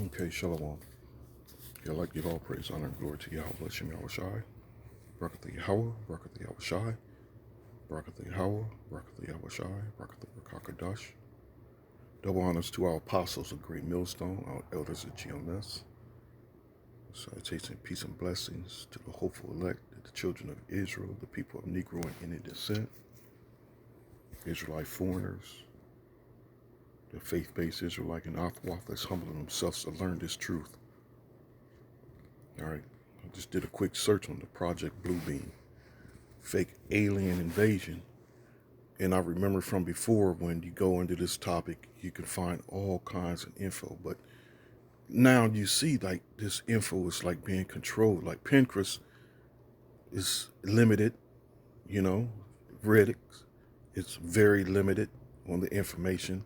Okay, shalom. Yeah, I'd like to give all praise, honor, and glory to Yahweh, bless him, Yahweh Shai. Barakatha Yahweh, Barakatha Yahweh Shai. Barakatha Yahweh, Barakatha Yahweh Shai, Barakatha Rakakadash. Double honors to our apostles of Great Millstone, our elders of GMS. Salutations and peace and blessings to the hopeful elect, the children of Israel, the people of Negro and Indian descent, Israelite foreigners, the faith-based Israelite and Alpha that's humbling themselves to learn this truth. All right, I just did a quick search on the Project Bluebeam, fake alien invasion. And I remember from before, when you go into this topic, you can find all kinds of info. But now you see, like, this info is like being controlled. Like Pinterest is limited, you know, Reddit, it's very limited on the information.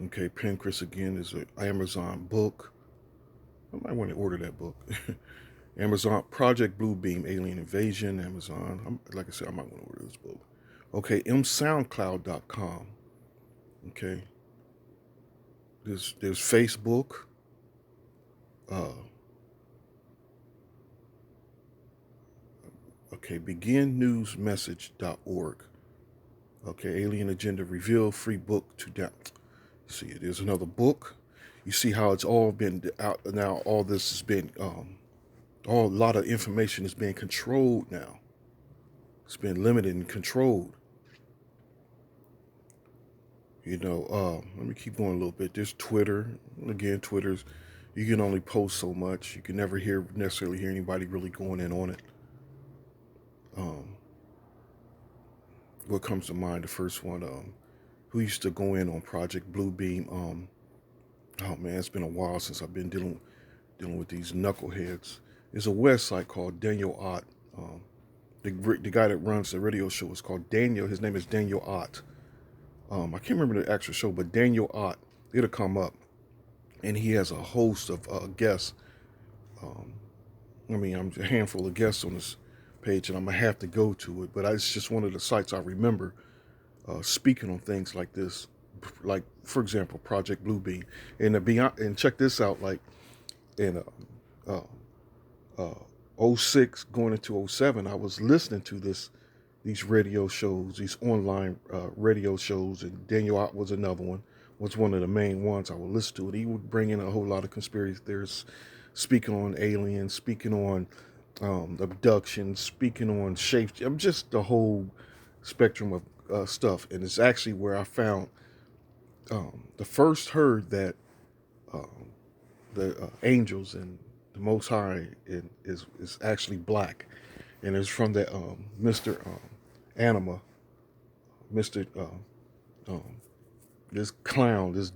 Okay, Pinterest again is an Amazon book. I might want to order that book. Amazon Project Bluebeam Alien Invasion, Amazon. Like I said, I might want to order this book. Okay, msoundcloud.com. Okay. There's Facebook. Okay, beginnewsmessage.org. Okay, Alien Agenda Reveal free book to down. See, there's another book. You see how it's all been out now. All this has been a lot of information is being controlled now. It's been limited and controlled. Let me keep going a little bit. There's Twitter. Again, Twitter's, you can only post so much. You can never necessarily hear anybody really going in on it. What comes to mind? The first one, who used to go in on Project Bluebeam? Oh man, it's been a while since I've been dealing with these knuckleheads. There's a website called Daniel Ott. The guy that runs the radio show is called Daniel. His name is Daniel Ott. I can't remember the actual show, but Daniel Ott. It'll come up, and he has a host of guests. I'm a handful of guests on this page, and I'm gonna have to go to it. But it's just one of the sites I remember speaking on things like this, like for example, Project Bluebeam, and check this out, like in '06 going into '07, I was listening to these radio shows, these online radio shows, and Daniel Ott was another one. Was one of the main ones I would listen to. And he would bring in a whole lot of conspiracy theorists, speaking on aliens, speaking on abduction, speaking on shape. I'm just the whole spectrum of stuff. And it's actually where I found the first heard that the angels and the Most High is actually black, and it's from that Mr. Anima, Mr. This clown. This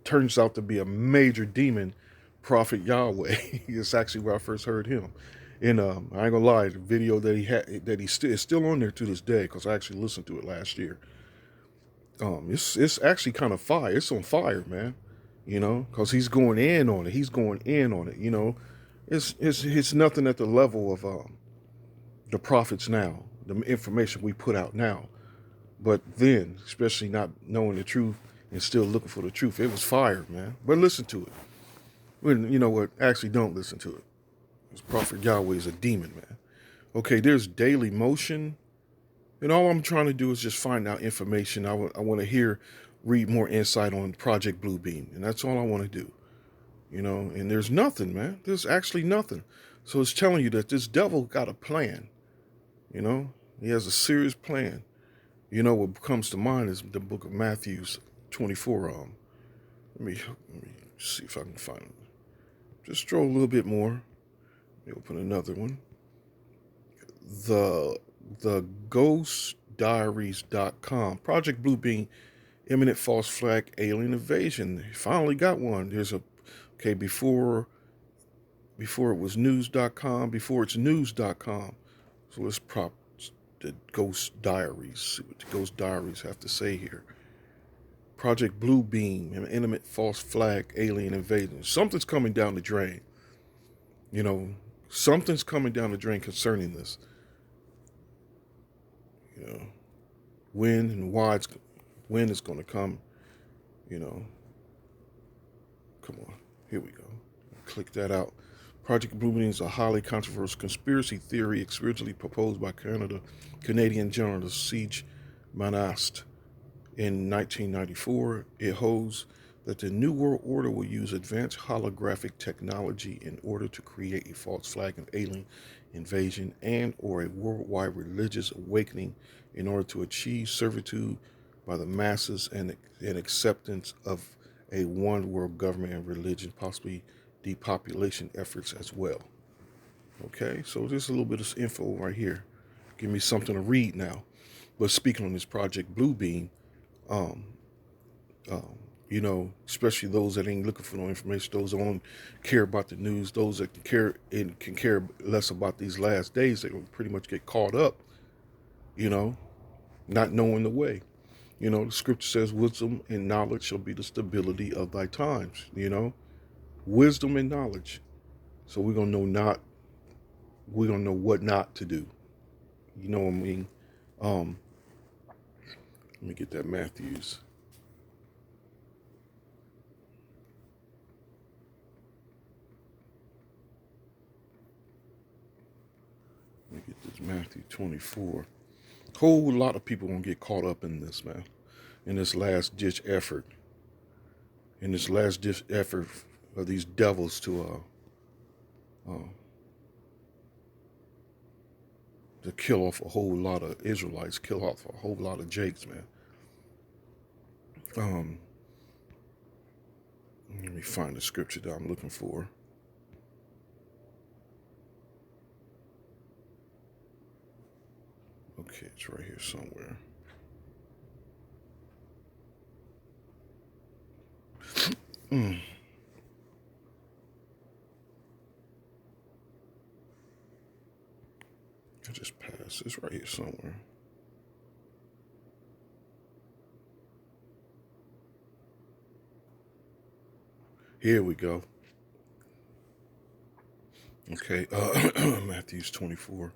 turns out to be a major demon, Prophet Yahweh. It's actually where I first heard him. And I ain't gonna lie, the video that he had that is still on there to this day because I actually listened to it last year. It's actually kind of fire. It's on fire, man. Because he's going in on it. He's going in on it. It's nothing at the level of the prophets now, the information we put out now. But then, especially not knowing the truth and still looking for the truth, it was fire, man. But listen to it. When you know what? Actually, don't listen to it. This Prophet Yahweh is a demon, man. Okay, there's Daily Motion. And all I'm trying to do is just find out information. I want to read more insight on Project Bluebeam. And that's all I want to do. And there's nothing, man. There's actually nothing. So it's telling you that this devil got a plan. He has a serious plan. What comes to mind is the book of Matthew 24. Let me see if I can find it. Just scroll a little bit more. Let me open another one. The ghostdiaries.com. Project Bluebeam, imminent false flag alien invasion. He finally got one. Before it was news.com, before it's news.com. So let's prop the Ghost Diaries, see what the Ghost Diaries have to say here. Project Bluebeam, an intimate false flag alien invasion. Something's coming down the drain. Something's coming down the drain concerning this. When and when it's going to come. Come on. Here we go. Click that out. Project Blue Beam is a highly controversial conspiracy theory experimentally proposed by Canadian journalist Siege Manast in 1994. It holds that the New World Order will use advanced holographic technology in order to create a false flag of alien invasion and or a worldwide religious awakening in order to achieve servitude by the masses and acceptance of a one world government and religion, possibly depopulation efforts as well. Okay, so there's a little bit of info right here. Give me something to read now. But speaking on this Project Bluebeam, um, um, especially those that ain't looking for no information, those that don't care about the news, those that can care less about these last days, they will pretty much get caught up, you know, not knowing the way. The scripture says, wisdom and knowledge shall be the stability of thy times, wisdom and knowledge. So we're gonna know what not to do. You know what I mean? Um, Let me get that Matthews. Let me get this Matthew 24. Whole lot of people gonna get caught up in this, man. In this last ditch effort. In this last ditch effort of these devils to kill off a whole lot of Israelites, kill off a whole lot of Jakes, man. Let me find the scripture that I'm looking for. Okay, it's right here somewhere. I just passed. It's right here somewhere. Here we go. Okay, Matthew's 24.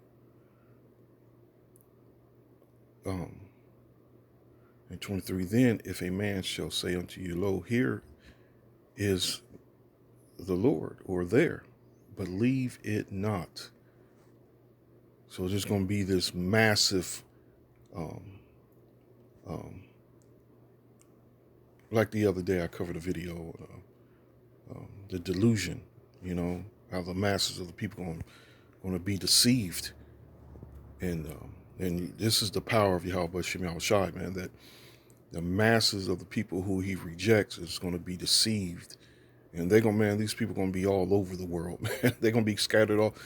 And 23, then if a man shall say unto you, lo, here is the Lord, or there, believe it not. So there's going to be this massive, like the other day I covered a video, the delusion, how the masses of the people going to be deceived. And this is the power of Yahweh Shem Shai, man, that the masses of the people who he rejects is going to be deceived. And these people going to be all over the world, man. They're going to be scattered all,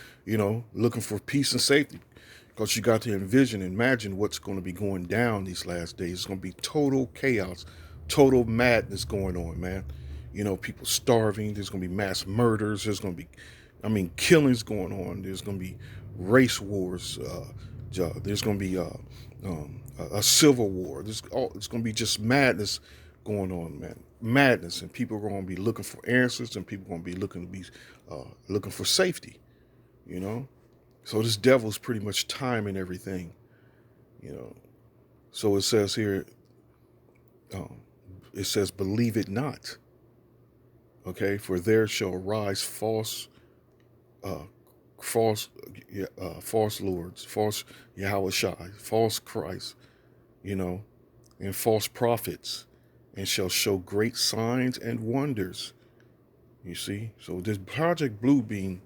looking for peace and safety. Because you got to imagine what's going to be going down these last days. It's going to be total chaos, total madness going on, man. People starving. There's going to be mass murders. There's going to be, killings going on. There's going to be race wars. There's going to be a civil war. It's going to be just madness going on, man. Madness, and people are going to be looking for answers, and people are going to be looking for safety. So this devil's pretty much timing everything. So it says here. It says, "Believe it not." Okay, for there shall rise false lords, false Yahushai, false Christ, and false prophets, and shall show great signs and wonders. You see, so this Project Bluebeam,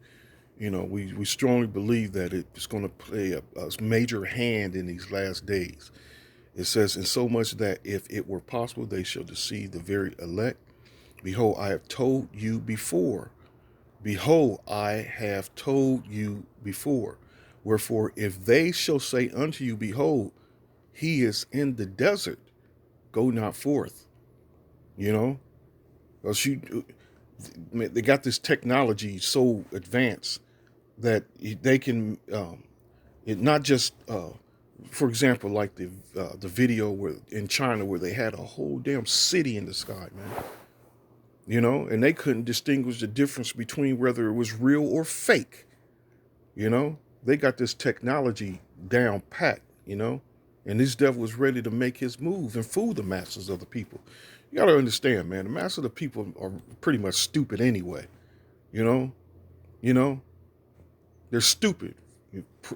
we strongly believe that it's going to play a major hand in these last days. It says, in so much that if it were possible, they shall deceive the very elect. Behold, I have told you before. Behold, I have told you before. Wherefore, if they shall say unto you, behold, he is in the desert, go not forth. Because they got this technology so advanced that they can, it not just, for example, like the video where in China where they had a whole damn city in the sky, man. And they couldn't distinguish the difference between whether it was real or fake. They got this technology down pat, and this devil was ready to make his move and fool the masses of the people. You got to understand, man, the mass of the people are pretty much stupid anyway. You know, you know, they're stupid.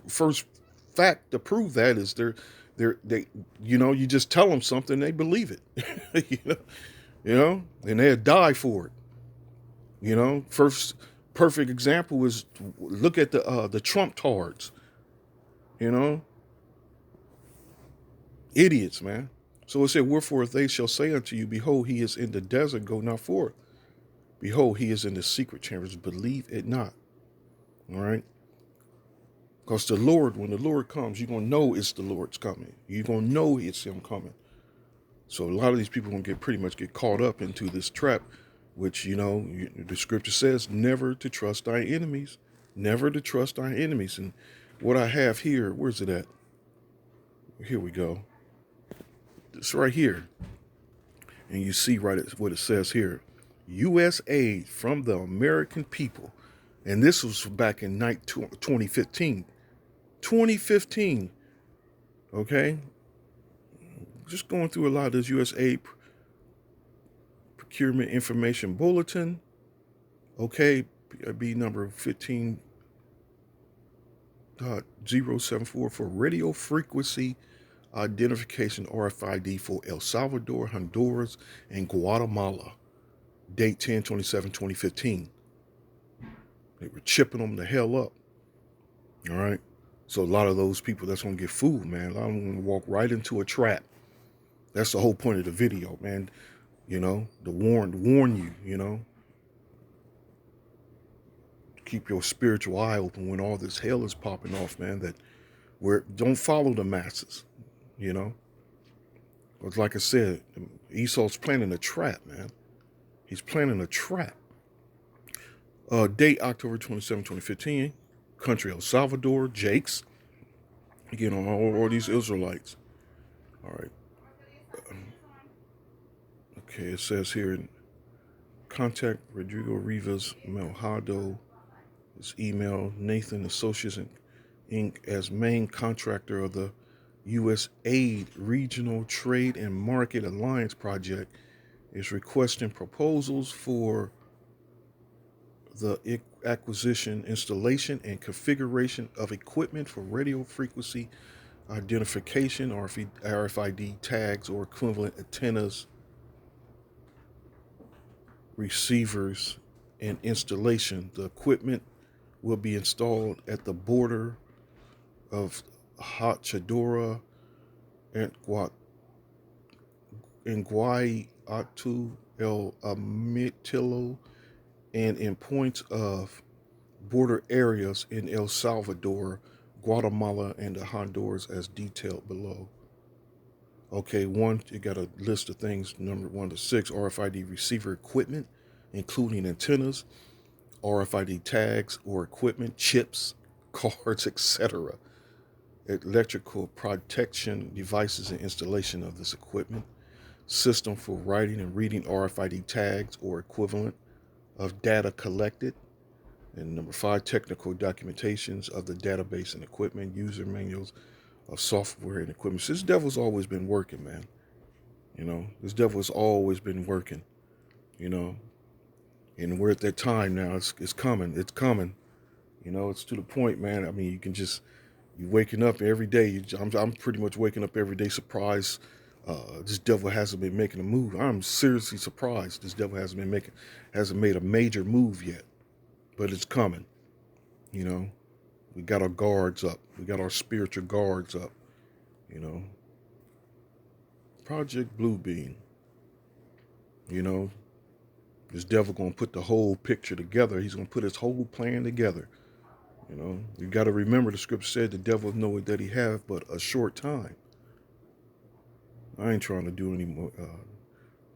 First fact to prove that is they, you just tell them something, they believe it. And they'll die for it. First perfect example is look at the Trump tards. You know, idiots, man. So it said, wherefore they shall say unto you, behold, he is in the desert, go not forth. Behold, he is in the secret chambers, believe it not. All right. Because the Lord, when the Lord comes, you're going to know it's the Lord's coming. You're going to know it's him coming. So a lot of these people are going to pretty much get caught up into this trap, which, the scripture says, never to trust thy enemies. Never to trust thy enemies. And what I have here, where's it at? Here we go. It's right here. And you see what it says here. U.S. aid from the American people. And this was back in 2015. 2015. Okay? Just going through a lot of this U.S. aid procurement information bulletin. Okay? B number 15.074 for radio frequency identification RFID for El Salvador, Honduras, and Guatemala. Date 10/27/2015. They were chipping them the hell up. All right. So a lot of those people that's going to get fooled, man. A lot of them going to walk right into a trap. That's the whole point of the video, man. To warn you, keep your spiritual eye open when all this hell is popping off, man, that don't follow the masses, But like I said, Esau's planning a trap, man. He's planning a trap. Date October 27, 2015. Country El Salvador, Jakes. Again, on all these Israelites. All right. Okay, it says here, contact Rodrigo Rivas Melhado. His email, Nathan Associates Inc. as main contractor of the U.S. Aid Regional Trade and Market Alliance Project, is requesting proposals for the acquisition, installation, and configuration of equipment for radio frequency identification, RFID tags or equivalent antennas, receivers, and installation. The equipment will be installed at the border of Hachadora and Guayatu El Amitilo and in points of border areas in El Salvador, Guatemala, and the Honduras as detailed below. Okay, you got a list of things, number 1 to 6, RFID receiver equipment, including antennas, RFID tags or equipment, chips, cards, etc. Electrical protection devices and installation of this equipment, system for writing and reading RFID tags or equivalent of data collected, and number 5, technical documentations of the database and equipment, user manuals of software and equipment. So this devil's always been working, man. This devil has always been working, and we're at that time now. It's coming. It's coming. It's to the point, man. I mean, you waking up every day. I'm pretty much waking up every day surprised. This devil hasn't been making a move. I'm seriously surprised this devil hasn't made a major move yet, but it's coming. We got our guards up. We got our spiritual guards up. Project Bluebeam. This devil gonna put the whole picture together. He's gonna put his whole plan together. You got to remember the scripture said the devil knoweth that he have but a short time. I ain't trying to do any more,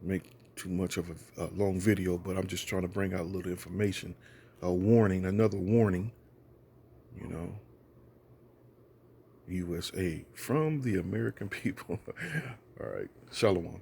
make too much of a long video, but I'm just trying to bring out a little information, a warning, another warning, USA from the American people. All right, Shalom.